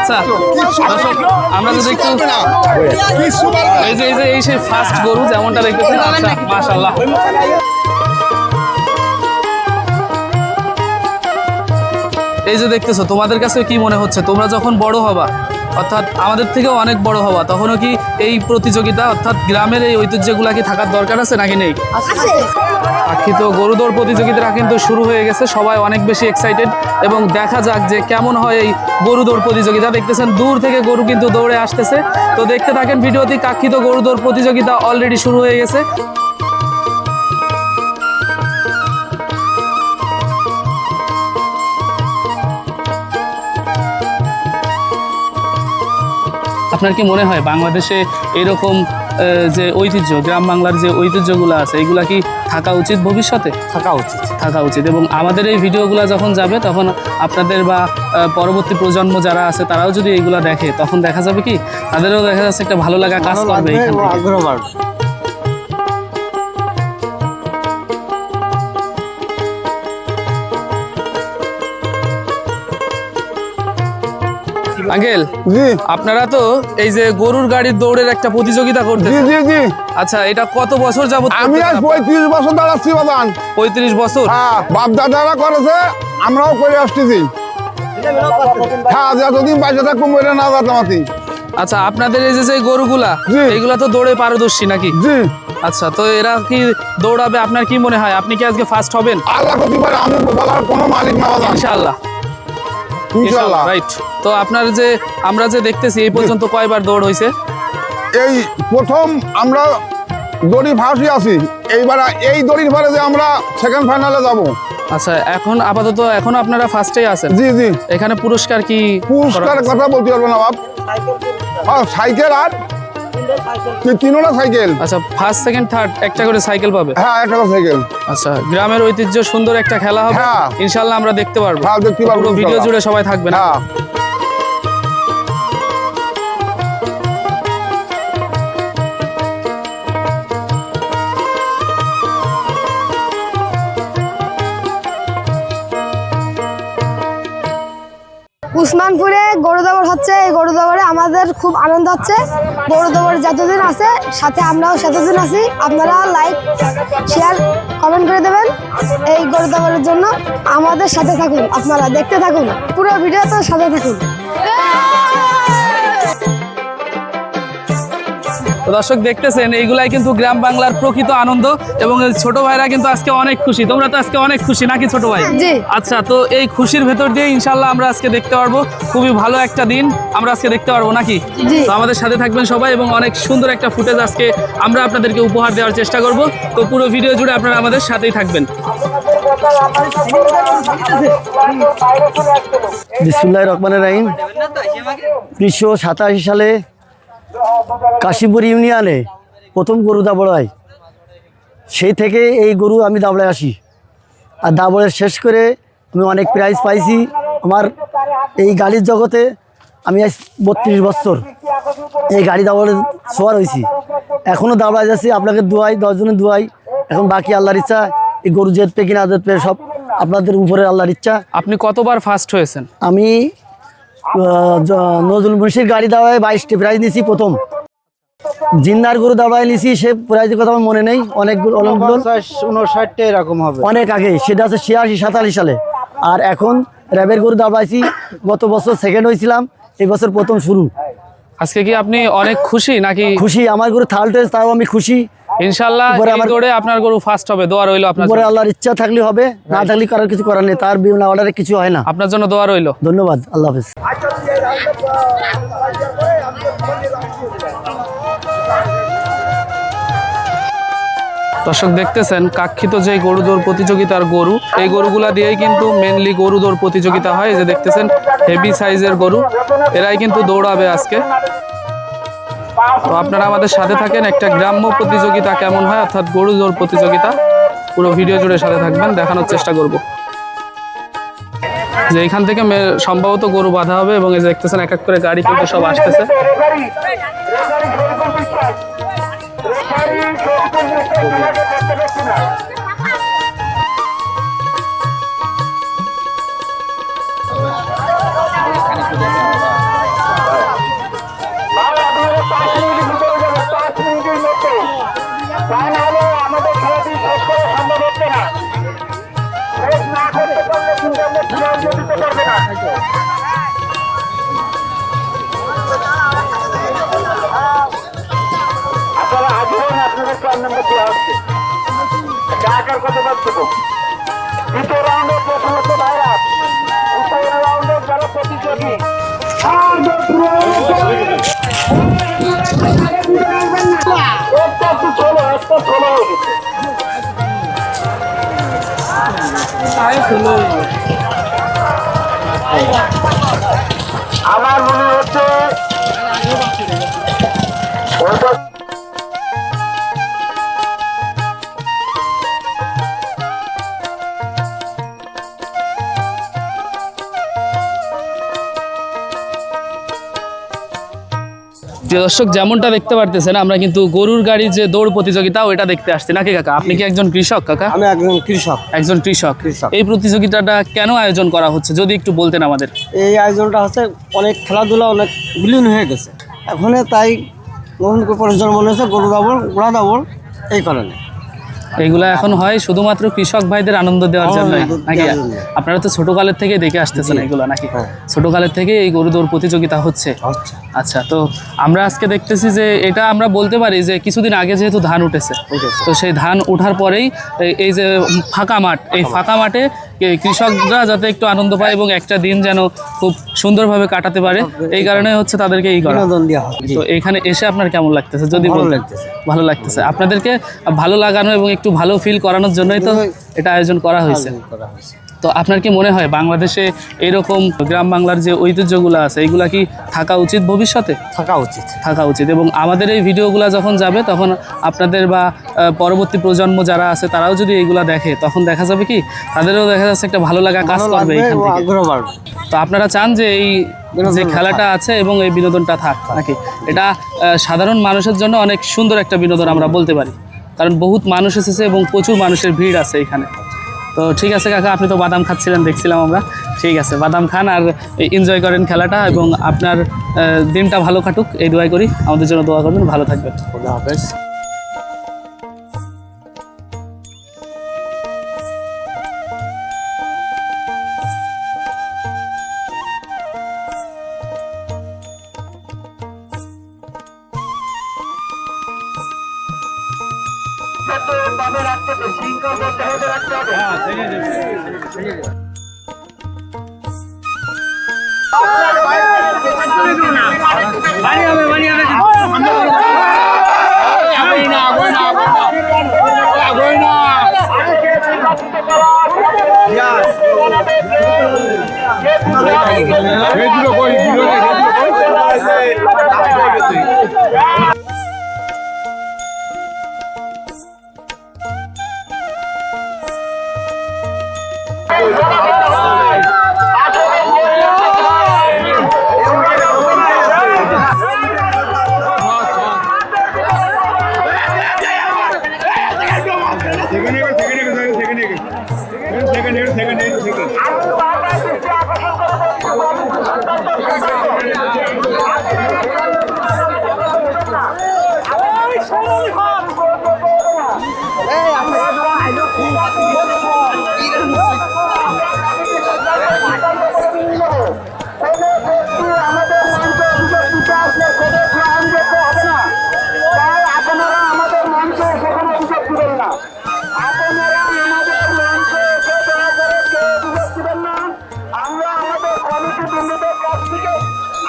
আচ্ছা দর্শক আমরা যদি একটু এই সেই ফার্স্ট গরু যেমনটা দেখতেছেন। আচ্ছা মাশাআল্লাহ। এই যে দেখতেছো, তোমাদের কাছে কি মনে হচ্ছে তোমরা যখন বড় হবা, অর্থাৎ আমাদের থেকেও অনেক বড় হবা, তখনও কি এই প্রতিযোগিতা অর্থাৎ গ্রামের এই ঐতিহ্যগুলা কি থাকার দরকার আছে নাকি নেই? পাখিত গরু দৌড় প্রতিযোগিতা কিন্তু শুরু হয়ে গেছে, সবাই অনেক বেশি এক্সাইটেড এবং দেখা যাক যে কেমন হয় এই গরু দৌড় প্রতিযোগিতা। দেখতেছেন দূর থেকে গরু কিন্তু দৌড়ে আসতেছে, তো দেখতে থাকেন ভিডিওটি। কাক্ষিত গরু দৌড় প্রতিযোগিতা অলরেডি শুরু হয়ে গেছে। আপনার কি মনে হয় বাংলাদেশে এরকম যে ঐতিহ্য, গ্রাম বাংলার যে ঐতিহ্যগুলো আছে, এগুলা কি থাকা উচিত ভবিষ্যতে? থাকা উচিত এবং আমাদের এই ভিডিওগুলো যখন যাবে তখন আপনাদের বা পরবর্তী প্রজন্ম যারা আছে তারাও যদি এইগুলা দেখে, তখন দেখা যাবে কি তাদেরও দেখা যাচ্ছে একটা ভালো লাগা কাজ করবে, আগ্রহ বাড়বে। আঙ্কেল, আপনারা তো এই যে গরুর গাড়ির দৌড়ের একটা প্রতিযোগিতা করতে, আচ্ছা এটা কত বছর যাবত? আমি আজ 35 বছর দাঁড়াচ্ছি বাদান। 35 বছর? হ্যাঁ, বাপ দাদারা করেছে, আমরাও করে আসতেছি। হ্যাঁ, যতদিন বাইরে থাকবো মরে না যাতামাতি। আচ্ছা, আপনাদের এই যে গরুগুলা, এইগুলা তো দৌড়ে পারদর্শী নাকি? জি। আচ্ছা, তো এরা কি দৌড়াবে? আপনার কি মনে হয় আপনি কি আজকে ফার্স্ট হবেন? আল্লাহ করতে পারে, আমি বলার কোনো মালিক না বাদান। ইনশাআল্লাহ। ইনশাআল্লাহ। রাইট। তো আপনার যে আমরা যে দেখতেছি এই পর্যন্ত কয়বার দৌড় হয়েছে? এই প্রথম আমরা দড়ি ফাঁসি আছি, এইবার এই দড়ির পরে যে আমরা সেকেন্ড ফাইনালে যাব। আচ্ছা, এখন আপাতত এখন আপনারা ফার্স্টেই আছেন? জি জি। এখানে পুরস্কার কি? পুরস্কারের কথা বলতে পারবো না বাপ। হ্যাঁ, সাইকেল আর তিনটা সাইকেল। আচ্ছা, ফার্স্ট সেকেন্ড থার্ড একটা করে সাইকেল পাবে? হ্যাঁ, একটা করে সাইকেল। আচ্ছা, গ্রামের ঐতিহ্য সুন্দর একটা খেলা হবে, ইনশাআল্লাহ আমরা দেখতে পারবো। হ্যাঁ, দেখতে পারবো। পুরো ভিডিও জুড়ে সবাই থাকবেন। হ্যাঁ। উসমানপুরে গরু দৌড় হচ্ছে। এই গরু দৌড়ে আমাদের খুব আনন্দ হচ্ছে। গরু দৌড় যতদিন আছে সাথে আমরাও ততদিন আছি। আপনারা লাইক শেয়ার কমেন্ট করে দেবেন এই গরু দৌড়ের জন্য। আমাদের সাথে থাকুন, আপনারা দেখতে থাকুন, পুরো ভিডিওতে সাথে থাকুন। দর্শক দেখতেছেন এইগুলাই কিন্তু গ্রাম বাংলার প্রকৃত আনন্দ এবং ছোট ভাইরা কিন্তু আজকে অনেক খুশি। তোমরা তো আজকে অনেক খুশি নাকি ছোট ভাই? জি। আচ্ছা, তো এই খুশির ভেতর দিয়ে ইনশাআল্লাহ আমরা আজকে দেখতে পারবো খুবই ভালো একটা দিন আমরা আজকে দেখতে পারবো নাকি? তো আমাদের সাথে থাকবেন সবাই এবং অনেক সুন্দর একটা ফুটেজ আজকে আমরা আপনাদেরকে উপহার দেওয়ার চেষ্টা করব। তো পুরো ভিডিও জুড়ে আপনারা আমাদের সাথেই থাকবেন। বিসমিল্লাহির রহমানির রহিম। 1987 সালে কাশিমপুর ইউনিয়নে প্রথম গরু দাবড় হয়। সেই থেকে এই গরু আমি দাবড়ায় আসি, আর দাবড়ে শেষ করে আমি অনেক প্রাইজ পাইছি। আমার এই গাড়ির জগতে আমি আজ 32 বছর এই গাড়ি দাবড়ে সওয়ার হয়েছি, এখনও দাবড়ায় যাচ্ছি। আপনাকে দোয়াই, 10 জনের দোয়াই। এখন বাকি আল্লাহর ইচ্ছা, এই গরু জেতবে কিনা জেতবে সব আপনাদের উপরে আল্লাহর ইচ্ছা। আপনি কতবার ফার্স্ট হয়েছেন? আমি নজরুল মুন্সির গাড়ি দাওয়ায় 22টি প্রাইজ নিয়েছি। প্রথম জিন্নার গরু দাওয়ায় নিয়েছি, সে প্রাইজের কথা আমার মনে নেই, অনেকগুলো 59টা এরকম হবে, অনেক আগে। সেটা আছে 86-87 সালে। আর এখন র্যাবের গরু দাওয়াইছি, গত বছর সেকেন্ড হয়েছিলাম, এই বছর প্রথম শুরু। আজকে কি আপনি অনেক খুশি নাকি? খুশি, আমার গরু থার্ড হয়েছে, তাও আমি খুশি। ইনশাআল্লাহ এই দৌড়ে আপনার গরু ফার্স্ট হবে, দোয়া রইল আপনার উপরে আল্লাহর ইচ্ছা থাকলে হবে, না থাকলে কারোর কিছু করার নেই, তার বিনা অর্ডারে কিছু হয় না। আপনার জন্য দোয়া রইল। ধন্যবাদ, আল্লাহ হাফেজ। দর্শক দেখতেছেন কাক্ষিত যে গরু দৌড় প্রতিযোগিতার গরু, এই গরুগুলা দিয়েই কিন্তু মেনলি গরু দৌড় প্রতিযোগিতা হয়। এই যে দেখতেছেন হেভি সাইজের গরু, এরাই কিন্তু দৌড়াবে আজকে। তো আপনারা আমাদের সাথে থাকেন, একটা গ্রাম্য প্রতিযোগিতা কেমন হয় অর্থাৎ গরু দৌড় প্রতিযোগিতা পুরো ভিডিও জুড়ে সাথে থাকবেন, দেখানোর চেষ্টা করব যে এখান থেকে সম্ভবত গরু বাঁধা হবে এবং এই যে দেখতেছেন এক এক করে গাড়ি কিন্তু সব আসতেছে। আপনারা আজীবন আপনাদের 4 নম্বর দেওয়া হচ্ছে টাকার কত পাচ্ছ দ্বিতীয় রাউন্ডে প্রথমত ভাইরাস দ্বিতীয় রাউন্ডে যারা প্রতিযোগী একটা ছোলো হয়ে গেছে আমার মনে হচ্ছে ওটা প্রিয় দর্শক, যেমনটা দেখতে পারতেছেন আমরা কিন্তু গরুর গাড়ি যে দৌড় প্রতিযোগিতা ওইটা দেখতে আসছি নাকি কাকা? আপনি কি একজন কৃষক কাকা? আমি একজন কৃষক। একজন কৃষক। এই প্রতিযোগিতাটা কেন আয়োজন করা হচ্ছে যদি একটু বলতেন আমাদের। এই আয়োজনটা হচ্ছে অনেক খেলাধুলা অনেক বিলীন হয়ে গেছে, এখন তাই নতুন করে প্রজন্ম মনে হচ্ছে গরু দাবড় ঘোড়া দাবড় এই কারণে এইগুলা এখন হয় শুধুমাত্র কৃষক ভাইদের আনন্দ দেওয়ার জন্য নাকি? দেওয়ার জন্য। আপনারা তো ছোটকালের থেকে দেখে আসতেছেন এগুলা নাকি? হ্যাঁ। ছোটকালের থেকে এই গরু দৌড় প্রতিযোগিতা হচ্ছে। আচ্ছা আচ্ছা, তো আমরা আজকে দেখতেছি যে এটা আমরা বলতে পারি যে কিছুদিন আগে যেহেতু ধান উঠেছে, তো সেই ধান ওঠার পরেই এই যে ফাঁকা মাঠ, এই ফাঁকা মাঠে কৃষকরা যাতে একটু আনন্দ পায় এবং একটা দিন যেন খুব সুন্দরভাবে কাটাতে পারে, এই কারণে হচ্ছে তাদেরকে এই করা। বিনোদন দেওয়া হয়। তো এখানে এসে আপনার কেমন লাগতেছে যদি ভালো বলতেন? লাগতেছে। ভালো লাগতেছে। আপনাদেরকে ভালো লাগানো এবং একটু ভালো ফিল করানোর জন্যই তো এটা আয়োজন করা হয়েছে। আয়োজন করা হয়েছে। তো আপনার কি মনে হয় বাংলাদেশে এরকম গ্রাম বাংলার যে ঐতিহ্যগুলো আছে এইগুলা কি থাকা উচিত ভবিষ্যতে? থাকা উচিত। থাকা উচিত, এবং আমাদের এই ভিডিওগুলো যখন যাবে তখন আপনাদের বা পরবর্তী প্রজন্ম যারা আছে তারাও যদি এইগুলা দেখে তখন দেখা যাবে কি তাদেরও দেখা যাচ্ছে একটা ভালো লাগা কাজ ভালো করবে লাগবে এখান এবং থেকে। আগ্রহ বাড়বে। তো আপনারা চান যে এই যে বিনোদনটা খেলাটা আছে এবং এই বিনোদনটা থাক নাকি? এটা সাধারণ মানুষের জন্য অনেক সুন্দর একটা বিনোদন আমরা বলতে পারি, কারণ বহুত মানুষ এসেছে এবং প্রচুর মানুষের ভিড় আছে এখানে। তো ঠিক আছে কাকা, আপনি তো বাদাম খাচ্ছিলেন দেখছিলাম আমরা। ঠিক আছে, বাদাম খান আর এনজয় করেন খেলাটা, এবং আপনার দিনটা ভালো কাটুক এই দোয়া করি। আমাদের জন্য দোয়া করবেন, ভালো থাকবেন। খোদা হাফেজ। তবে রাখতে হবে, শৃঙ্খলবদ্ধ হয়ে রাখতে হবে।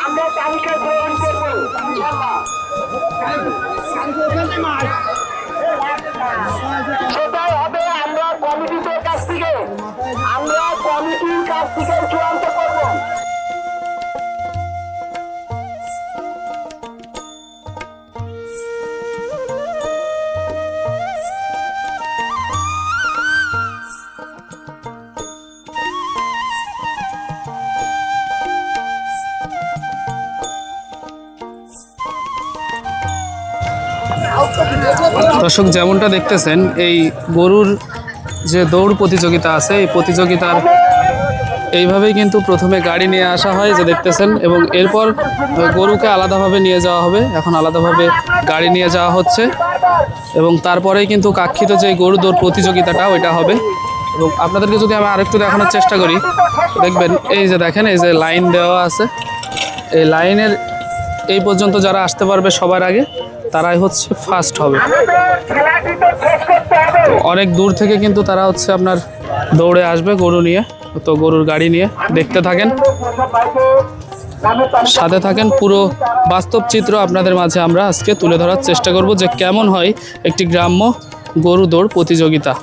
আমরা তালিকা গ্রহণ করবো ইনশাআল্লাহ। সেটাই হবে, আমরা কমিটির কাছ থেকে চূড়ান্ত করবো। দর্শক, যেমনটা দেখতেছেন এই গরুর যে দৌড় প্রতিযোগিতা আছে এই প্রতিযোগিতার এইভাবেই কিন্তু প্রথমে গাড়ি নিয়ে আসা হয় যে দেখতেছেন, এবং এরপর গরুকে আলাদাভাবে নিয়ে যাওয়া হবে। এখন আলাদাভাবে গাড়ি নিয়ে যাওয়া হচ্ছে এবং তারপরেই কিন্তু কাঙ্ক্ষিত যে গরু দৌড় প্রতিযোগিতাটা ওইটা হবে। এবং আপনাদেরকে যদি আমি আরেকটু দেখানোর চেষ্টা করি, দেখবেন এই যে দেখেন এই যে লাইন দেওয়া আছে, এই লাইনের এই পর্যন্ত যারা আসতে পারবে সবার আগে তারাই হচ্ছে ফার্স্ট হবে। অনেক দূর থেকে কিন্তু তারা হচ্ছে আপনার দৌড়ে আসবে গরু নিয়ে, তো গরুর গাড়ি নিয়ে। দেখতে থাকেন, সাথে থাকেন, পুরো বাস্তব চিত্র আপনাদের মাঝে আমরা আজকে তুলে ধরার চেষ্টা করব যে কেমন হয় একটি গ্রাম্য গরু দৌড় প্রতিযোগিতা।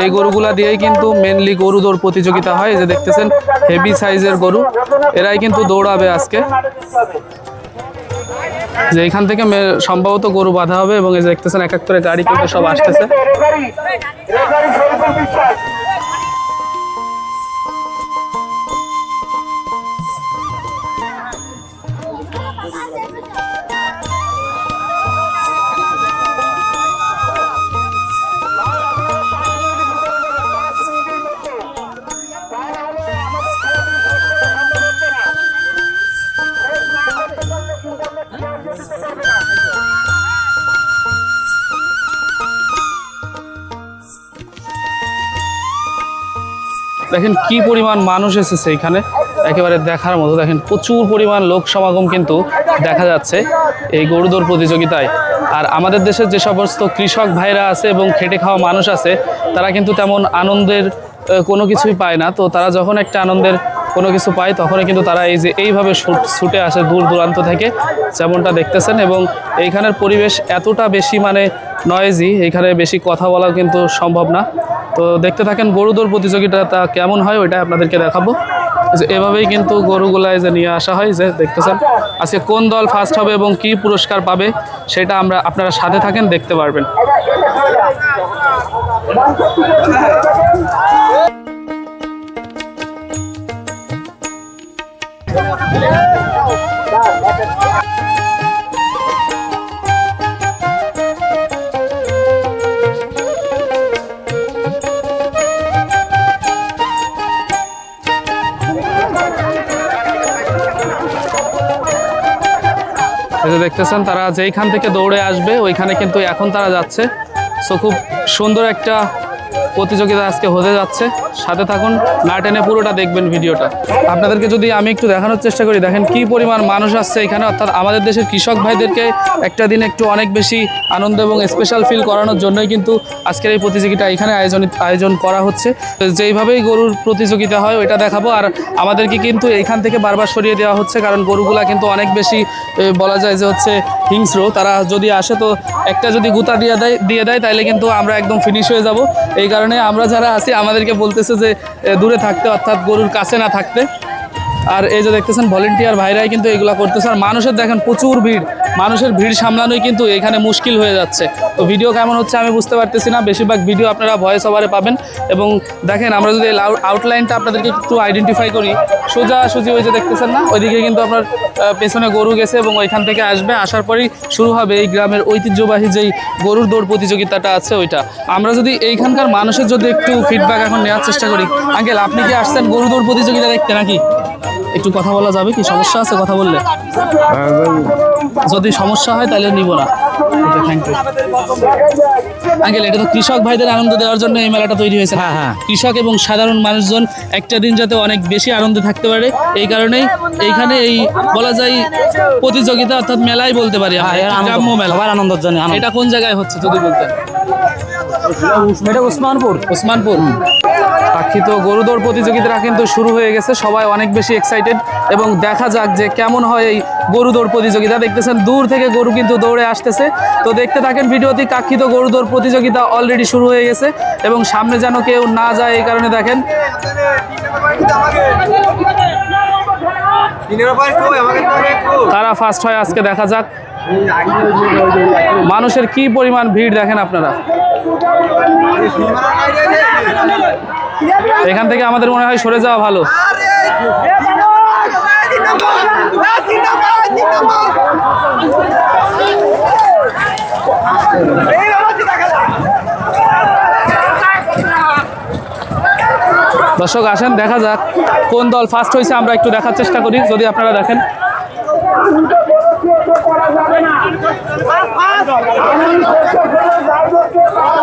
এই গরুগুলা দিয়েই কিন্তু মেনলি গরু দৌড় প্রতিযোগিতা হয়। এই যে দেখতেছেন হেভি সাইজের গরু, এরাই কিন্তু দৌড়াবে আজকে। যে এখান থেকে সম্ভবত গরু বাঁধা হবে এবং এই যে দেখতেছেন এক এক করে গাড়ি কিন্তু সব আসতেছে। দেখেন কি পরিমাণ মানুষ এসেছে এখানে, একেবারে দেখার মতো। দেখেন প্রচুর পরিমাণ লোক সমাগম কিন্তু দেখা যাচ্ছে এই গরু দৌড় প্রতিযোগিতায়। আর আমাদের দেশের যে সমস্ত কৃষক ভাইরা আছে এবং খেটে খাওয়া মানুষ আছে, তারা কিন্তু তেমন আনন্দের কোনো কিছুই পায় না। তো তারা যখন একটা আনন্দের কোনো কিছু পায় তখনই কিন্তু তারা এই যে এইভাবে ছুটে আসে দূর দূরান্ত থেকে, যেমনটা দেখতেছেন। এবং এইখানের পরিবেশ এতটা বেশি মানে নয়েজি, এইখানে বেশি কথা বলা কিন্তু সম্ভব না। তো দেখতে থাকেন গরু দৌড় প্রতিযোগিতাটা কেমন হয়, ওইটা আপনাদেরকে দেখাবো। এভাবেই কিন্তু গরুগুলাই যে নিয়ে আসা হয়, যে দেখতেছেন আজকে কোন দল ফার্স্ট হবে এবং কি পুরস্কার পাবে সেটা আপনারা সাথে থাকেন, দেখতে পারবেন। দেখতেছেন তারা যেইখান থেকে দৌড়ে আসবে ওইখানে কিন্তু এখন তারা যাচ্ছে। সো খুব সুন্দর একটা প্রতিযোগিতা আজকে হতে যাচ্ছে, সাথে থাকুন, না টেনে পুরোটা দেখবেন ভিডিওটা। আপনাদেরকে যদি আমি একটু দেখানোর চেষ্টা করি, দেখেন কি পরিমাণ মানুষ আসছে এখানে। অর্থাৎ আমাদের দেশের কৃষক ভাইদেরকে একটা দিন একটু অনেক বেশি আনন্দ এবং স্পেশাল ফিল করানোর জন্যই কিন্তু আজকের এই প্রতিযোগিতা এখানে আয়োজন করা হচ্ছে। যেইভাবেই গরুর প্রতিযোগিতা হয় ওইটা দেখাবো। আর আমাদেরকে কিন্তু এইখান থেকে বারবার সরিয়ে দেওয়া হচ্ছে, কারণ গরুগুলা কিন্তু অনেক বেশি বলা যায় যে হচ্ছে হিংস্র। তারা যদি আসে তো একটা যদি গুতা দিয়ে দেয় তাহলে কিন্তু আমরা একদম ফিনিশ হয়ে যাব। এই কারণে আমরা যারা আছি আমাদেরকে বলতেছে যে দূরে থাকতে, অর্থাৎ গরুর কাছে না থাকতে। আর এই যে দেখতেছেন ভলেন্টিয়ার ভাইরাই কিন্তু এগুলা করতেছে। আর মানুষের দেখেন প্রচুর ভিড়, মানুষের ভিড় সামলানোই কিন্তু এখানে মুশকিল হয়ে যাচ্ছে। তো ভিডিও কেমন হচ্ছে আমি বুঝতে পারতেছি না, বেশিরভাগ ভিডিও আপনারা ভয়েস ওভারে পাবেন। এবং দেখেন আমরা যদি আউটলাইনটা আপনাদেরকে একটু আইডেন্টিফাই করি, সোজাসুজি ওই যে দেখতেছেন না, ওইদিকে কিন্তু আপনার পেছনে গরু গেছে এবং ওইখান থেকে আসবে, আসার পরেই শুরু হবে এই গ্রামের ঐতিহ্যবাহী যেই গরুর দৌড় প্রতিযোগিতাটা আছে ওইটা। আমরা যদি এইখানকার মানুষের যদি একটু ফিডব্যাক এখন নেওয়ার চেষ্টা করি। আঙ্কেল, আপনি কি আসছেন গরু দৌড় প্রতিযোগিতা দেখতে নাকি? একটু কথা বলা যাবে কি? সমস্যা আছে কথা বললে? যদি সমস্যা হয় তাহলে নিব না। Thank you uncle. এটা তো কৃষক ভাইদের আনন্দ দেওয়ার জন্য এই মেলাটা তৈরি হয়েছে। হ্যাঁ হ্যাঁ, কৃষক এবং সাধারণ মানুষজন একটা দিন যাতে অনেক বেশি আনন্দে থাকতে পারে, এই কারণেই এইখানে এই বলা যায় প্রতিযোগিতা অর্থাৎ মেলাই বলতে পারি, গ্রাম্য মেলা, সবার আনন্দের জন্য। এটা কোন জায়গায় হচ্ছে যদি বলতেন? এটা উসমানপুর। পাখিত গরু দৌড় প্রতিযোগিতা কিন্তু শুরু হয়ে গেছে, সবাই অনেক বেশি এক্সাইটেড। এবং দেখা যাক যে কেমন হয় এই গরু দৌড় প্রতিযোগিতা। দেখতেছেন দূর থেকে গরু কিন্তু দৌড়ে আসতেছে। তো দেখতে থাকেন ভিডিওতে। কাক্ষিত গরু দৌড় প্রতিযোগিতা অলরেডি শুরু হয়ে গেছে এবং সামনে যেন কেউ না যায় এই কারণে দেখেন তারা ফার্স্ট হয় আজকে। দেখা যাক মানুষের কি পরিমাণ ভিড় দেখেন আপনারা। এখান থেকে আমাদের মনে হয় সরে যাওয়া ভালো। দর্শক আসেন, দেখা যাক কোন দল ফার্স্ট হয়েছে। আমরা একটু দেখার চেষ্টা করি, যদি আপনারা দেখেন।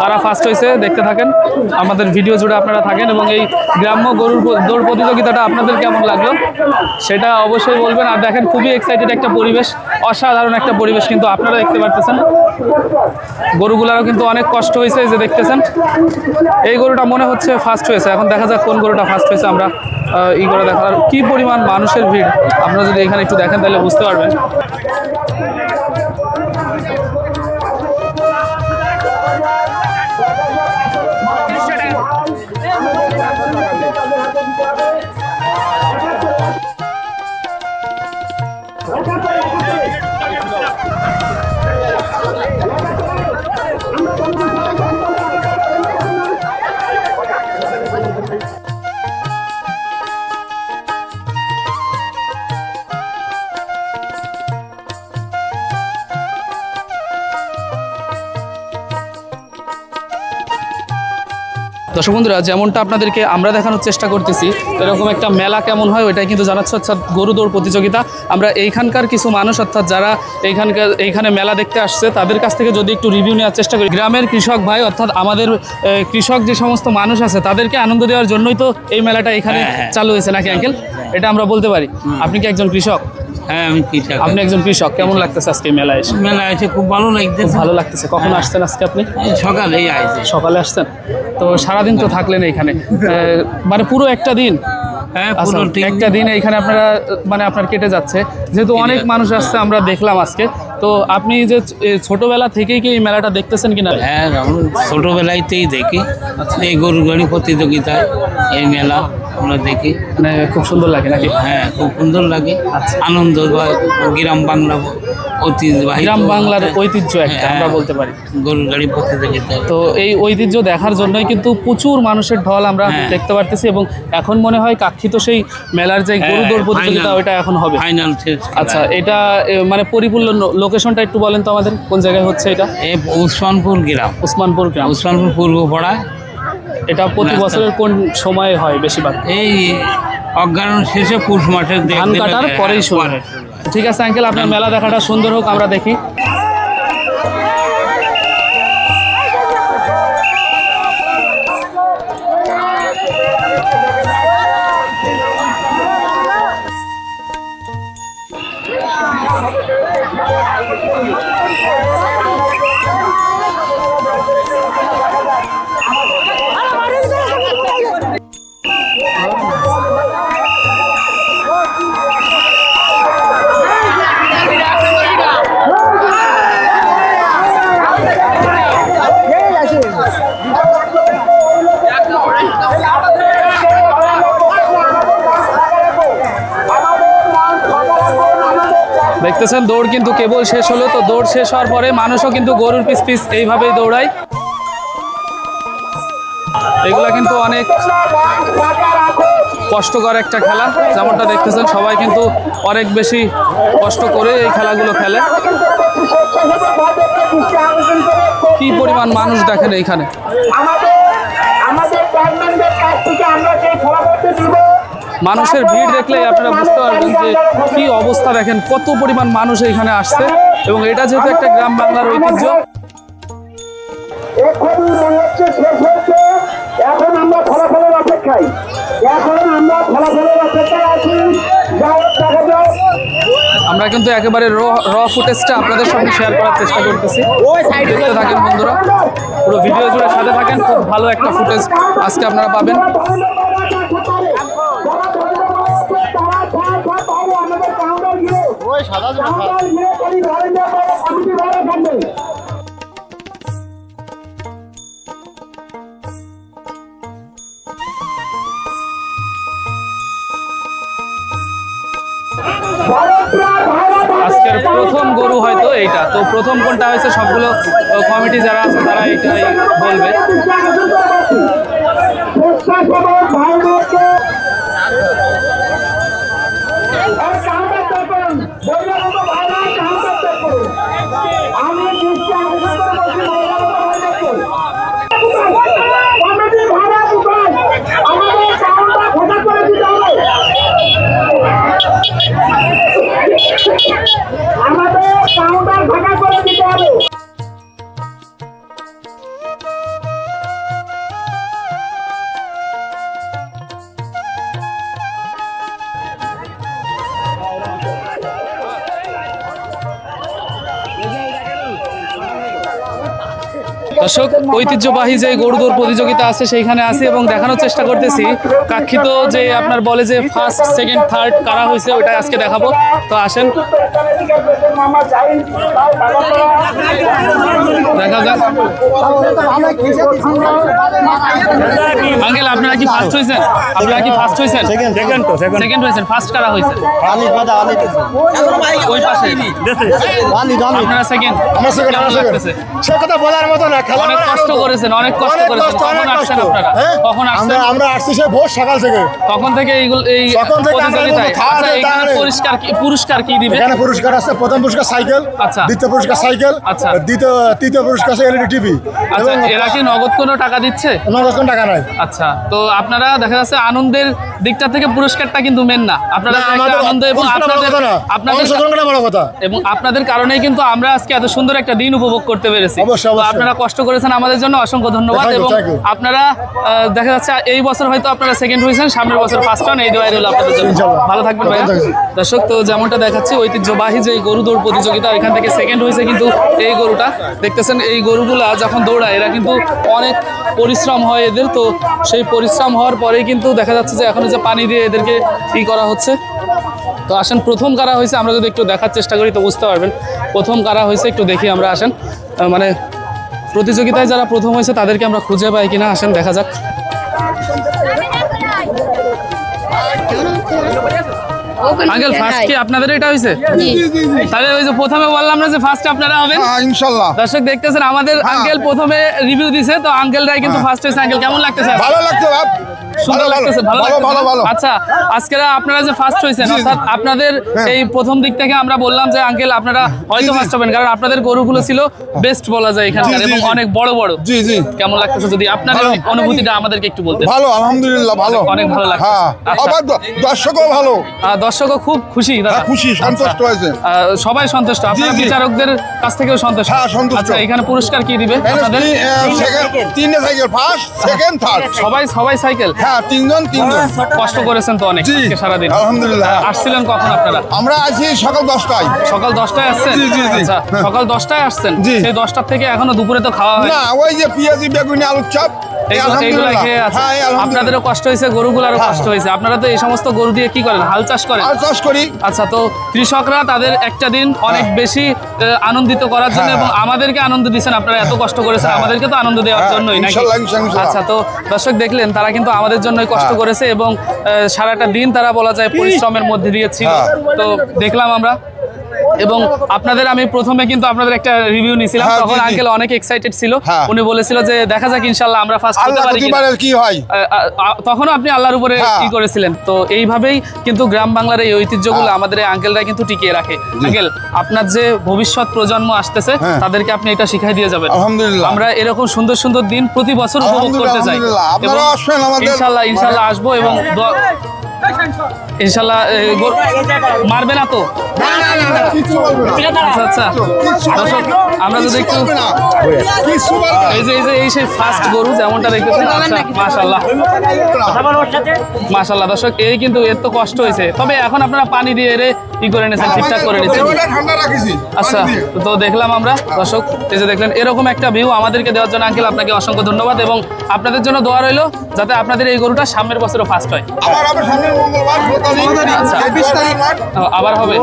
কারা ফার্স্ট হয়েছে দেখতে থাকেন, আমাদের ভিডিও জুড়ে আপনারা থাকেন এবং এই গ্রাম্য গরুর দৌড় প্রতিযোগিতাটা আপনাদের কেমন লাগলো সেটা অবশ্যই বলবেন। আর দেখেন খুবই এক্সাইটেড একটা পরিবেশ, অসাধারণ একটা পরিবেশ কিন্তু আপনারা দেখতে পারতেছেন। গরুগুলারও কিন্তু অনেক কষ্ট হয়েছে, এই যে দেখতেছেন এই গরুটা মনে হচ্ছে ফার্স্ট হয়েছে। এখন দেখা যাক কোন গরুটা ফার্স্ট হয়েছে, আমরা ই করে দেখার। কি পরিমাণ মানুষের ভিড় আপনারা যদি এখানে একটু দেখেন তাহলে বুঝতে পারবেন। দর্শক বন্ধুরা, যেমনটা আপনাদেরকে আমরা দেখানোর চেষ্টা করতেছি এরকম একটা মেলা কেমন হয় ওইটাই কিন্তু জানাচ্ছে। অর্থাৎ গরু দৌড় প্রতিযোগিতা আমরা এইখানকার কিছু মানুষ অর্থাৎ যারা এইখানে মেলা দেখতে আসছে তাদের কাছ থেকে যদি একটু রিভিউ নেওয়ার চেষ্টা করি। গ্রামের কৃষক ভাই অর্থাৎ আমাদের কৃষক যে সমস্ত মানুষ আছে তাদেরকে আনন্দ দেওয়ার জন্যই তো এই মেলাটা এখানে চালু হয়েছে নাকি আঙ্কেল? এটা আমরা বলতে পারি। আপনি কি একজন কৃষক? হ্যাঁ, আমি কৃষক। আপনি একজন কৃষক। কেমন লাগতেছে আজকে মেলায় এসে? মেলায় এসে খুব ভালো লাগছে। খুব ভালো লাগতেছে। কখন আসছেন আজকে আপনি? সকালেই আসছে। সকালে আসছেন তো সারাদিন তো থাকলেন এইখানে, মানে পুরো একটা দিন? হ্যাঁ, আচ্ছা, পুরো একটা দিন এইখানে আপনারা মানে আপনার কেটে যাচ্ছে, যেহেতু অনেক মানুষ আসছে আমরা দেখলাম আজকে। তো আপনি যে ছোটবেলা থেকেই কি এই মেলাটা দেখতেছেন কিনা? হ্যাঁ, আমরা ছোটোবেলাতেই দেখি এই গরু গাড়ি প্রতিযোগিতায় এই মেলা আমরা দেখি। মানে খুব সুন্দর লাগে নাকি? হ্যাঁ, খুব সুন্দর লাগে। আনন্দ হয়, গ্রাম বাংলা ঐতিহ্যবাহী, গ্রাম বাংলার ঐতিহ্য একটা আমরা বলতে পারি গরু গাড়ি প্রতিযোগিতা। তো এই ঐতিহ্য দেখার জন্যই কিন্তু প্রচুর মানুষের ঢল আমরা দেখতে পারতেছি এবং এখন মনে হয় কাঙ্ক্ষিত সেই মেলার যে গরু দৌড় প্রতিযোগিতা ওইটা এখন হবে ফাইনাল। আচ্ছা, এটা মানে পরিপূর্ণ লোকেশনটা একটু বলেন তো আমাদের, কোন জায়গায় হচ্ছে এটা? এই উসমানপুর গ্রাম। উসমানপুর গ্রাম, উসমানপুর পূর্বপাড়ায়। এটা প্রতি বছরের কোন সময়ে হয় বেশিরভাগ? এই অজ্ঞান শেষে পুষ মাসের ধান কাটার পরেই শুরু হয়। ঠিক আছে আঙ্কেল, আপনার মেলা দেখাটা সুন্দর হোক, আমরা দেখি। দেখতেছেন দৌড় কিন্তু কেবল শেষ হলো, তো দৌড় শেষ হওয়ার পরে মানুষও কিন্তু গরুর পিছ পিছ এইভাবেই দৌড়ায়। এগুলা কিন্তু অনেক কষ্টকর একটা খেলা, যেমনটা দেখতেছেন সবাই কিন্তু অনেক বেশি কষ্ট করে এই খেলাগুলো খেলে। কি পরিমাণ মানুষ দেখেন এইখানে। মানুষের ভিড় দেখলেই আপনারা বুঝতে পারবেন যে কি অবস্থা। দেখেন কত পরিমাণ মানুষ এইখানে আসছে এবং এটা যেহেতু একটা গ্রাম বাংলার ঐতিহ্য। এখন আমরা ফলাফলের অপেক্ষায় আছি। আমরা কিন্তু একেবারে র ফুটেজটা আপনাদের সঙ্গে শেয়ার করার চেষ্টা করতেছি। দেখতে থাকেন বন্ধুরা, পুরো ভিডিও জুড়ে সাথে থাকেন। খুব ভালো একটা ফুটেজ আজকে আপনারা পাবেন। আজকের প্রথম গরু হয়তো এইটা, তো প্রথম কোনটা হয়েছে সবগুলো কমিটি যারা আছে তারা এইটাই বলবে। আমাদের দর্শক, ঐতিহ্যবাহী যে গরুদৌড় প্রতিযোগিতা আছে সেইখানে আছি এবং দেখানোর চেষ্টা করতেছি কাঙ্ক্ষিত যে আপনার বলে যে ফার্স্ট সেকেন্ড থার্ড কারা হয়েছে ওটাই আজকে দেখাবো। তো আসেন দেখা যাক। আঙ্কেল আপনারা কি ফার্স্ট হয়েছেন? আপনারা কি ফার্স্ট হয়েছেন? সেকেন্ড হয়েছেন। ফার্স্ট কারা হয়েছে? ওই পাশে আপনারা সেকেন্ড। সে কথা বলার মতো না, খেলা অনেক কষ্ট করেছেন, অনেক কষ্ট করেছেন। কখন আসছেন আপনারা? কখন আসছেন? আমরা আসছি সে ভোর সকাল থেকে। তখন থেকে এইগুলো এই তখন থেকে আমরা প্রতিযোগিতায় খাওয়া আচ্ছা, দাওয়া এখানে নেই। পুরস্কার কি দিবে? এখানে পুরস্কার আছে, প্রথম পুরস্কার সাইকেল, আচ্ছা। দ্বিতীয় পুরস্কার সাইকেল, আচ্ছা। তৃতীয় পুরস্কার আছে এলইডি টিভি। আচ্ছা, এরা কি নগদ কোনো টাকা দিচ্ছে? নগদ কোনো টাকা নাই। আচ্ছা, তো আপনারা দেখা যাচ্ছে আনন্দের দিকটা থেকে পুরস্কারটা কিন্তু মেন না, আপনারা না, একটা আমাদের আনন্দ এবং পুরস্কার বড় কথা না, অংশগ্রহণটা বড় কথা। এবং আপনাদের কারণেই কিন্তু আমরা আজকে এত সুন্দর একটা দিন উপভোগ করতে পেরেছি। অবশ্যই, তো অবশ্যই। আপনারা কষ্ট করেছেন আমাদের জন্য, অসংখ্য ধন্যবাদ। Thank you, এবং thank you. আপনারা দেখা যাচ্ছে এই বছর হয়তো আপনারা সেকেন্ড হয়েছেন, সামনের বছর ফার্স্ট হন, এই দোয়াই রইল আপনাদের জন্য। ইনশাআল্লাহ। ভালো থাকবেন ভাইয়া। Thank you. দর্শক, তো যেমনটা দেখাচ্ছি ঐতিহ্যবাহী যে গরু দৌড় প্রতিযোগিতা, এখান থেকে সেকেন্ড হয়েছে কিন্তু এই গরুটা। দেখতেছেন এই গরুগুলা যখন দৌড়ায় এরা কিন্তু অনেক পরিশ্রম হয় এদের। তো সেই পরিশ্রম হওয়ার পরেই কিন্তু দেখা যাচ্ছে যে এখন যে পানি দিয়ে এদেরকে ই করা হচ্ছে। তো আসেন, প্রথম কারা হয়েছে আমরা যদি একটু দেখার চেষ্টা করি তো বুঝতে পারবেন প্রথম কারা হয়েছে। একটু দেখি আমরা, আসেন। মানে প্রতিযোগিতায় যারা প্রথম হয়েছে তাদেরকে আমরা খুঁজে পাই কিনা, আসেন দেখা যাক। আঙ্কেল, ফার্স্ট কি আপনাদের এটা হয়েছে? তাহলে ওই যে প্রথমে বললাম না যে ফার্স্ট আপনারা হবেন। হ্যাঁ, ইনশাল্লাহ। দর্শক দেখতেছেন আমাদের আঙ্কেল প্রথমে রিভিউ দিছে, তো আঙ্কেলরাই কিন্তু ফার্স্ট হয়েছে। আঙ্কেল কেমন লাগতেছে? ভালো লাগছে বাপ। সুন্দর লাগতেছে, ভালো লাগতেছে। ভালো ভালো। আচ্ছা, আজকে আপনারা যে ফার্স্ট হয়েছেন, জি, জি। অর্থাৎ আপনাদের এই প্রথম দিক থেকে আমরা বললাম যে আঙ্কেল আপনারা হয়তো জি। ফার্স্ট হবেন, কারণ আপনাদের গরুগুলো ছিল বেস্ট বলা যায় এখানকার জি, জি, এবং জি। অনেক বড় বড়। জি জি কেমন লাগতেছে যদি আপনার ভালো। অনুভূতিটা আমাদেরকে একটু বলতেন? ভালো, আলহামদুলিল্লাহ ভালো। অনেক ভালো লাগছে। হ্যাঁ, আচ্ছা। আবার দর্শকও ভালো। দর্শকও খুব খুশি দাদা। হ্যাঁ, খুশি, সন্তুষ্ট হয়েছে। সবাই সন্তুষ্ট, আপনারা জি। বিচারকদের কাছ থেকেও সন্তুষ্ট? হ্যাঁ, সন্তুষ্ট। আচ্ছা, এখানে পুরস্কার কি দিবে আপনাদের? তিনটে সাইকেল, ফার্স্ট সেকেন্ড থার্ড। সবাই সাইকেল? হ্যাঁ, তিনজন। কষ্ট করেছেন তো অনেক জি, আজকে সারাদিন। আলহামদুলিল্লাহ। আসছিলেন কখন আপনারা? আমরা আছি সকাল 10টায়। সকাল 10টায় আসছেন? জি, জি, জি। আচ্ছা, হ্যাঁ। সকাল 10টায় আসছেন। জি। সেই 10টার থেকে এখনো দুপুরে তো খাওয়া হয় না, ওই যে পেঁয়াজি বেগুনি আলুর চপ। এগুলো খেয়ে আছে। হ্যাঁ, আলহামদুলিল্লাহ। আপনাদেরও কষ্ট হয়েছে, গরুগুলারও কষ্ট হয়েছে। আপনারা তো এই সমস্ত গরু দিয়ে কি করেন? হাল চাষ করেন? আর চাষ করি। আচ্ছা, তো কৃষকরা তাদের একটা দিন অনেক বেশি আনন্দিত করার জন্য হ্যাঁ। এবং আমাদেরকে আনন্দ দিচ্ছেন, আপনারা এত কষ্ট করেছেন আমাদেরকে তো আনন্দ দেওয়ার হ্যাঁ, জন্যই নাকি? ইনশাল্লাহ, ইনশাল্লাহ। আচ্ছা, তো দর্শক দেখলেন তারা কিন্তু আমাদের জন্যই কষ্ট হ্যাঁ। করেছে এবং সারাটা দিন তারা বলা যায় পরিশ্রমের মধ্যে দিয়ে ছিল। হ্যাঁ। তো দেখলাম আমরা এবং আপনাদের আমি প্রথমে কিন্তু আপনাদের একটা রিভিউ নিয়েছিলাম, হ্যাঁ, তখন জি, জি। আঙ্কেল অনেক এক্সাইটেড ছিল। হ্যাঁ। উনি বলেছিল যে দেখা যাক ইনশাল্লাহ আমরা ফার্স্ট হতে আল্লাহ পারি কিনা। প্রতিবারের কি হয়। তখনও আপনি আল্লাহর উপরে হ্যাঁ। কি করেছিলেন। তো এইভাবেই কিন্তু গ্রাম বাংলার এই ঐতিহ্যগুলো হ্যাঁ। আমাদের এই আঙ্কেলরা কিন্তু টিকিয়ে রাখে। আঙ্কেল, আপনার যে ভবিষ্যৎ প্রজন্ম আসতেছে হ্যাঁ। তাদেরকে আপনি এটা শিখাই দিয়ে যাবেন। আলহামদুলিল্লাহ। আমরা এরকম সুন্দর সুন্দর দিন প্রতি বছর উপভোগ করতে চাই। আলহামদুলিল্লাহ, আপনারাও এবং আসবেন আমাদের। ইনশাল্লাহ আসবো এবং ইনশাল্লাহ মারবে না তো? কিচ্ছু বলবে না। আচ্ছা আচ্ছা, দর্শক আমরা যদি একটু বলবে না। কিচ্ছু বলবে না। এই সেই ফার্স্ট গরু যেমনটা দেখতেছেন। আচ্ছা, মাশাআল্লাহ দর্শক, এই কিন্তু এর তো কষ্ট হয়েছে, তবে এখন আপনারা পানি দিয়ে এর ই করে নিয়েছেন, ঠিকঠাক করে নিয়েছেন। ওটা ঠান্ডা রাখিছি। আচ্ছা, তো দেখলাম আমরা দর্শক, এই যে দেখলেন এরকম একটা ভিউ আমাদেরকে দেওয়ার জন্য আঙ্কেল আপনাকে অসংখ্য ধন্যবাদ এবং আপনাদের জন্য দোয়া রইল যাতে আপনাদের এই গরুটা সামনের বছরও ফার্স্ট হয়। আবার সামনের মঙ্গলবার 16 তারিখ, আচ্ছা। 26 তারিখ মাঠ। আবার হবে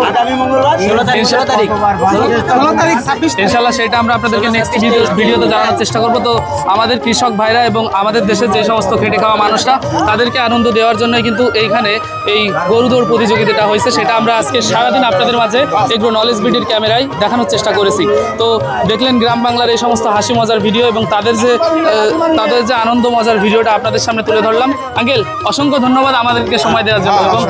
ইনশাল্লাহ, সেটা আমরা আপনাদেরকে নেক্সট ভিডিওতে জানানোর চেষ্টা করবো। তো আমাদের কৃষক ভাইরা এবং আমাদের দেশের যে সমস্ত খেটে খাওয়া মানুষরা তাদেরকে আনন্দ দেওয়ার জন্যই কিন্তু এইখানে এই গরু দৌড় প্রতিযোগিতাটা হয়েছে, সেটা আমরা আজকে সারাদিন আপনাদের মাঝে এগ্রো নলেজ বিডির ক্যামেরায় দেখানোর চেষ্টা করেছি। তো দেখলেন গ্রাম বাংলার এই সমস্ত হাসি মজার ভিডিও এবং তাদের যে আনন্দ মজার ভিডিওটা আপনাদের সামনে তুলে ধরলাম। আঙ্কেল, অসংখ্য ধন্যবাদ আমাদেরকে সময় দেওয়ার জন্য এবং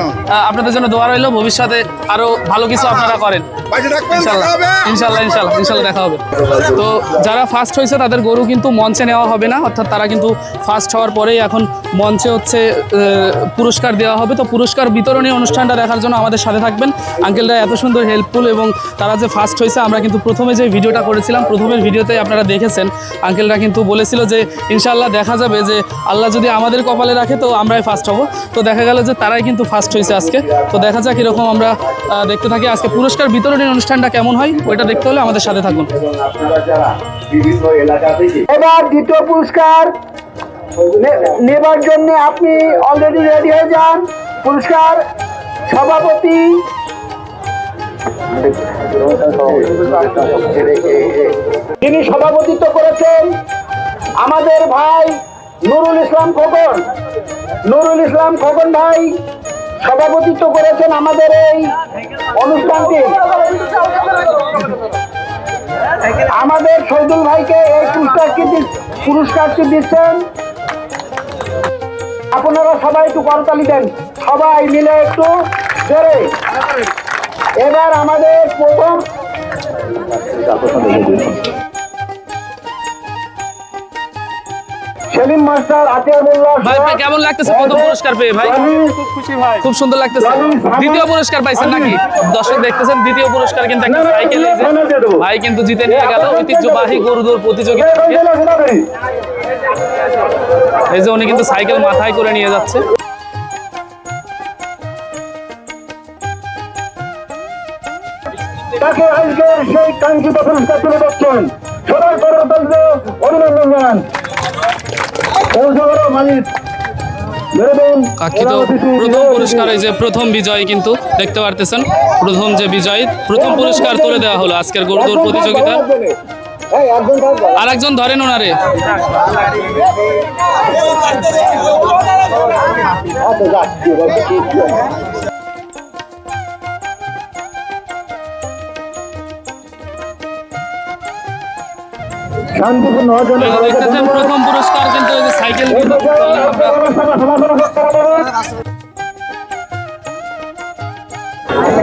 আপনাদের জন্য দোয়া রইল ভবিষ্যতে আরো ভালো কিছু আপনারা করেন। বাইরে রাখবেন, দেখা ইনশাল্লাহ হবে। ইনশাল্লাহ দেখা হবে। তো যারা ফার্স্ট হয়েছে তাদের গরু কিন্তু মঞ্চে নেওয়া হবে না, অর্থাৎ তারা কিন্তু ফার্স্ট হওয়ার পরেই এখন মঞ্চে হচ্ছে পুরস্কার দেওয়া হবে। তো পুরস্কার বিতরণী অনুষ্ঠানটা দেখার জন্য আমাদের সাথে থাকবেন। আঙ্কেলরা এত সুন্দর হেল্পফুল এবং তারা যে ফার্স্ট হয়েছে, আমরা কিন্তু প্রথমে যে ভিডিওটা করেছিলাম প্রথমের ভিডিওতে আপনারা দেখেছেন আঙ্কেলরা কিন্তু বলেছিল যে ইনশাল্লাহ দেখা যাবে যে আল্লাহ যদি আমাদের কপালে রাখে তো আমরাই ফার্স্ট হব। তো দেখা গেল যে তারাই কিন্তু ফার্স্ট হয়েছে আজকে। তো দেখা যাক এরকম আমরা দেখতে থাকি আজকে পুরস্কার বিতরণী অনুষ্ঠানটা কেমন হয়, ওইটা দেখতে হলে আমাদের সাথে থাকুন। আপনারা যারা বিভিন্ন এলাকা থেকে এবার দ্বিতীয় পুরস্কার নেবার জন্য আপনি অলরেডি রেডি হয়ে যান। পুরস্কার সভাপতি যিনি সভাপতিত্ব করেছেন আমাদের ভাই নুরুল ইসলাম খোকন। নুরুল ইসলাম খোকন ভাই সভাপতিত্ব করেছেন আমাদের এই অনুষ্ঠানটি। আমাদের শহীদুল ভাইকে এই পুরস্কারটি দিচ্ছেন। আপনারা সবাই একটু করতালি দেন, সবাই মিলে একটু জোরে। এবার আমাদের প্রথম সেলিম মাস্টার আতিয়ারুল্লাহ ভাই ভাই কেমন লাগতেছে প্রথম পুরস্কার পেয়ে? ভাই খুব খুশি ভাই। খুব সুন্দর লাগতেছে। দ্বিতীয় পুরস্কার পাইছেন নাকি? দর্শক দেখতেছেন দ্বিতীয় পুরস্কার কিন্তু একটা সাইকেল। ভাই কিন্তু জিতে নিয়ে গেল ঐতিহ্যবাহী গরুদৌড় প্রতিযোগিতা। এই যে উনি কিন্তু সাইকেল মাথায় করে নিয়ে যাচ্ছে। তাকে আজকের সেই কাঙ্ক্ষিত পুরস্কার তুলে দিচ্ছেন। সবাই করতালিতে অভিনন্দন জানান। কাঙ্ক্ষিত প্রথম পুরস্কার, এই যে প্রথম বিজয় কিন্তু দেখতে পারতেছেন, প্রথম যে বিজয়ী প্রথম পুরস্কার তুলে দেওয়া হলো আজকের গরুদৌড় প্রতিযোগিতা। আর একজন ধরেন ওনারে। দেখতেছেন প্রথম পুরস্কার কিন্তু এই যে সাইকেল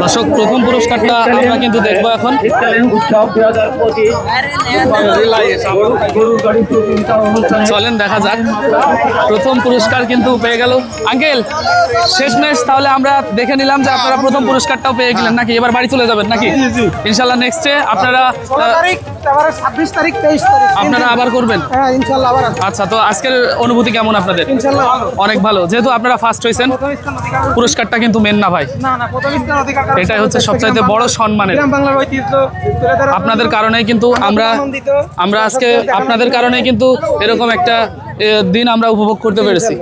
দর্শক প্রথম পুরস্কারটা আমরা কিন্তু দেখবো এখন। চলেন দেখা যাক। প্রথম পুরস্কার কিন্তু পেয়ে গেল আঙ্কেল। শেষমেশ তাহলে আমরা দেখে নিলাম যে আপনারা প্রথম পুরস্কারটাও পেয়ে গেলেন নাকি? এবার বাড়ি চলে যাবেন নাকি? ইনশাল্লাহ নেক্সটে আপনারা 26 তারিখ 23 তারিখ আপনারা আবার করবেন। হ্যাঁ ইনশাল্লাহ আবার আচ্ছা, তো আজকের অনুভূতি কেমন আপনাদের? ইনশাল্লাহ ভালো। অনেক ভালো, যেহেতু আপনারা ফার্স্ট হয়েছেন। পুরস্কারটা কিন্তু মেন না ভাই, না না, প্রথম স্থান অধিকার এটাই হচ্ছে সবচাইতে বড় সম্মানের। গ্রাম বাংলার ঐতিহ্য তুলে ধরা আপনাদের কারণেই কিন্তু আমরা আজকে আপনাদের কারণেই কিন্তু এরকম একটা দিন আমরা উপভোগ করতে পেরেছি।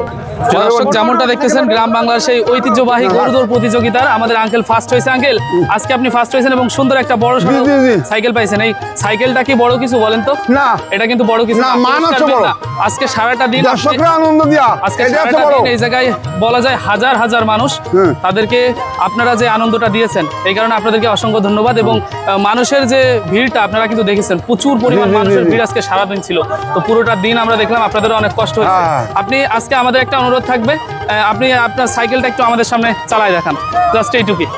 দর্শক যেমনটা দেখতেছেন গ্রাম বাংলার সেই ঐতিহ্যবাহী গরুদৌড় প্রতিযোগিতার আমাদের আঙ্কেল ফার্স্ট হয়েছে। আঙ্কেল আজকে আপনি ফার্স্ট হয়েছেন এবং সুন্দর একটা বড় সাইকেল পাইছেন। এই সাইকেলটা কি বড় কিছু বলেন তো? না, এটা কিন্তু বড় কিছু না, না, মান পুরস্কার হচ্ছে পেন বড়। না। আজকে সারাটা দিন দর্শকরা আনন্দ দিয়া আজকে এটা হচ্ছে সারাটা বড়। দিন এই জায়গায় বলা যায় হাজার হাজার মানুষ, তাদেরকে আপনারা যে আনন্দটা দিয়েছেন এই কারণে আপনাদেরকে অসংখ্য ধন্যবাদ। এবং মানুষের যে ভিড়টা আপনারা কিন্তু দেখেছেন, প্রচুর পরিমাণ মানুষের ভিড় আজকে সারাদিন ছিল। তো পুরোটা দিন আমরা দেখলাম, আপনাদেরও অনেক কষ্ট হয়েছে। আপনি আজকে আমাদের একটা অনুরোধ থাকবে, আপনি আপনার সাইকেলটা একটু আমাদের সামনে চালায় দেখান, জাস্ট এইটুকুই।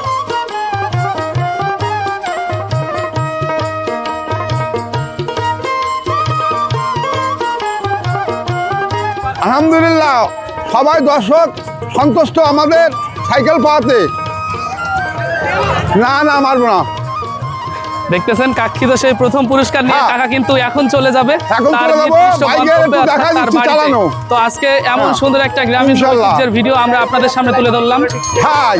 আলহামদুলিল্লাহ সবাই দর্শক সন্তুষ্ট আমাদের সাইকেল পাওয়াতে। না না, মারবো না। দেখতেছেন কাঙ্ক্ষিত সেই প্রথম পুরস্কার নিয়ে কাকা কিন্তু এখন চলে যাবে এখন তার চলে যাবো, নির্দিষ্ট বাইকের গন্তব্যে, একটু দেখাই অর্থাৎ তার দিচ্ছি বাড়িতে। চালানো। তো আজকে এমন সুন্দর একটা গ্রামীণ ইনশাল্লাহ। ঐতিহ্যের ভিডিও আমরা আপনাদের সামনে তুলে ধরলাম। হাই